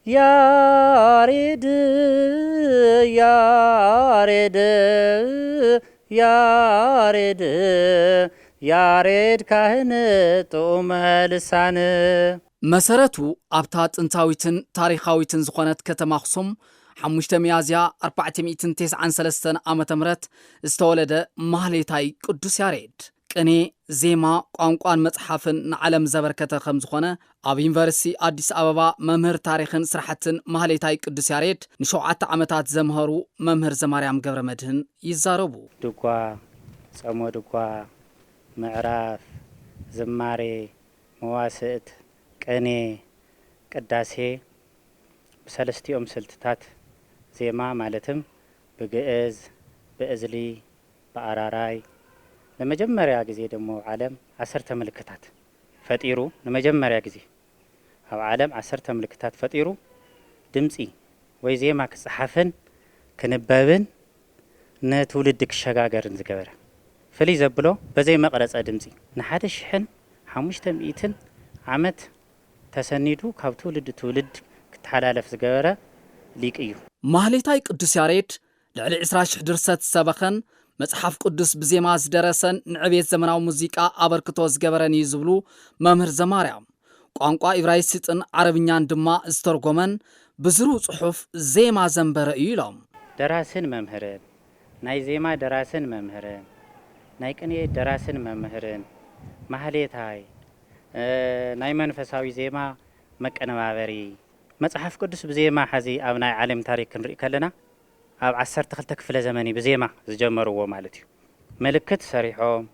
ያሬድ ያሬድ ያሬድ ያሬድ ካህን ጡመ ልሳን መሰረቱ ኣብታ ጥንታዊትን ታሪኻዊትን ዝኾነት ከተማ ኣኽሱም 5 ሚያዝያ 493 ዓመተ ምህረት ዝተወለደ ማህሌታይ ቅዱስ ያሬድ ቅኔ ዜማ ቋንቋን መጽሓፍን ንዓለም ዘበርከተ ከም ዝኾነ ኣብ ዩኒቨርሲቲ አዲስ አበባ መምህር ታሪኽን ስራሕትን ማህሌታይ ቅዱስ ያሬድ ን7 ዓመታት ዘምሃሩ መምህር ዘማርያም ገብረ መድህን ይዛረቡ። ድጓ ጸሞ ድጓ ምዕራፍ ዝማሬ መዋስእት ቅኔ ቅዳሴ በሰለስቲኦም ስልትታት ዜማ ማለትም በግዕዝ በእዝሊ በአራራይ ለመጀመሪያ ጊዜ ደግሞ ዓለም 10 ምልክታት ፈጢሩ ለመጀመሪያ ጊዜ ኣብ ዓለም 10 ምልክታት ፈጢሩ ድምጺ ወይ ዜማ ክጽሓፍን ክንበብን ነትውልድ ክሸጋገርን ዝገበረ ፍሊ ዘብሎ በዘይ መቅረጸ ድምጺ ን1500 ዓመት ተሰኒዱ ካብ ትውልድ ክተሓላለፍ ዝገበረ ሊቅ እዩ። ማህሌታይ ቅዱስ ያሬድ ልዕሊ 20,000 ድርሰት ሰበኸን መጽሐፍ ቅዱስ ብዜማ ዝደረሰን ንዕቤት ዘመናዊ ሙዚቃ አበርክቶ ዝገበረን እዩ ዝብሉ መምህር ዘማርያም ቋንቋ ዕብራይስጥን ዓረብኛን ድማ ዝተርጎመን ብዝሩ ጽሑፍ ዜማ ዘንበረ እዩ ኢሎም። ደራስን መምህርን ናይ ዜማ ደራስን መምህርን ናይ ቅኔ ደራስን መምህርን ማህሌታይ ናይ መንፈሳዊ ዜማ መቀነባበሪ መጽሐፍ ቅዱስ ብዜማ ሓዚ ኣብ ናይ ዓለም ታሪክ ክንርኢ ከለና ኣብ 12 ክፍለ ዘመን ብዜማ ዝጀመርዎ ማለት እዩ። ምልክት ሰሪሖም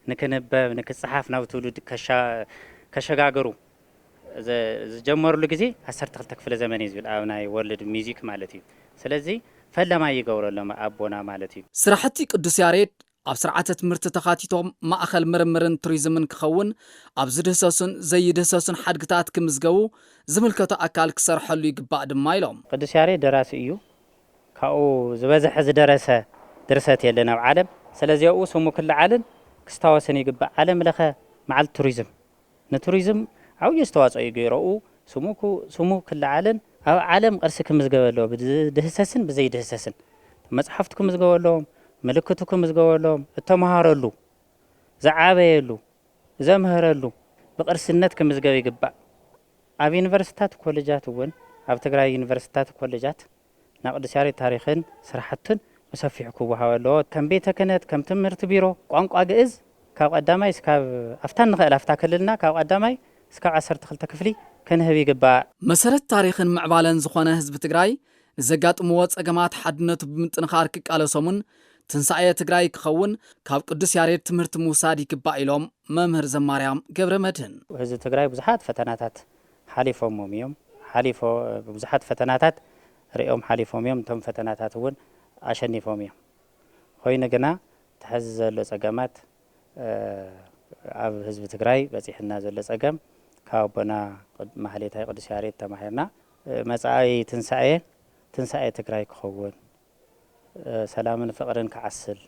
ንክንበብ ንክጽሓፍ ናብ ትውልድ ከሸጋገሩ ዝጀመሩሉ ጊዜ 12 ክፍለ ዘመን ዝብል ኣብ ናይ ወርልድ ሚውዚክ ማለት እዩ። ስለዚ ፈለማ ይገብረሎም ኣቦና ማለት እዩ። ስራሕቲ ቅዱስ ያሬድ ኣብ ስርዓተ ትምህርቲ ተኻቲቶም ማእኸል ምርምርን ቱሪዝምን ክኸውን ኣብ ዝድህሰሱን ዘይድህሰሱን ሓድግታት ክምዝገቡ ዝምልከቶ ኣካል ክሰርሐሉ ይግባእ ድማ ኢሎም። ቅዱስ ያሬድ ደራሲ እዩ። ካብኡ ዝበዝሐ ዝደረሰ ድርሰት የለን ኣብ ዓለም። ስለዚ ኣብኡ ስሙ ክለዓልን ክስታወስን ይግባእ። ዓለም ለኸ መዓል ቱሪዝም ንቱሪዝም ዓብዪ ኣስተዋፅኦ እዩ ገይሮኡ ስሙ ክለዓልን ኣብ ዓለም ቅርሲ ክምዝገበሎ ብድህሰስን ብዘይድህሰስን መጽሓፍቲ ክምዝገበሎም ምልክቱ ክምዝገበሎም እተመሃረሉ ዘዓበየሉ ዘምህረሉ ብቅርስነት ክምዝገብ ይግባእ። ኣብ ዩኒቨርሲታት ኮሌጃት እውን ኣብ ትግራይ ዩኒቨርሲታት ኮሌጃት ናይ ቅዱስ ያሬድ ታሪኽን ስራሕትን በሰፊሑ ክወሃበሎ ከም ቤተ ክህነት ከም ትምህርቲ ቢሮ ቋንቋ ግዕዝ ካብ ቀዳማይ እስካብ ኣፍታን ንኽእል ኣፍታ ክልልና ካብ ቀዳማይ እስካብ 12 ክፍሊ ክንህብ ይግባእ። መሰረት ታሪኽን ምዕባለን ዝኾነ ህዝቢ ትግራይ ንዘጋጥምዎ ጸገማት ሓድነቱ ብምጥንኻር ክቃለሶምን ትንሳኤ ትግራይ ክኸውን ካብ ቅዱስ ያሬድ ትምህርቲ ምውሳድ ይግባእ ኢሎም መምህር ዘማርያም ገብረ መድህን ህዝቢ ትግራይ ብዙሓት ፈተናታት ሓሊፎሞም እዮም ብዙሓት ፈተናታት ሪኦም ሓሊፎም እዮም እቶም ፈተናታት እውን ኣሸኒፎም እዮም። ኮይኑ ግና ትሕዚ ዘሎ ጸገማት ኣብ ህዝቢ ትግራይ በፂሕና ዘሎ ጸገም ካብ ኣቦና ማህሌታይ ቅዱስ ያሬድ ተማሂርና መጻኢ ትንሳኤ ትግራይ ክኸውን ሰላምን ፍቅርን ክዓስል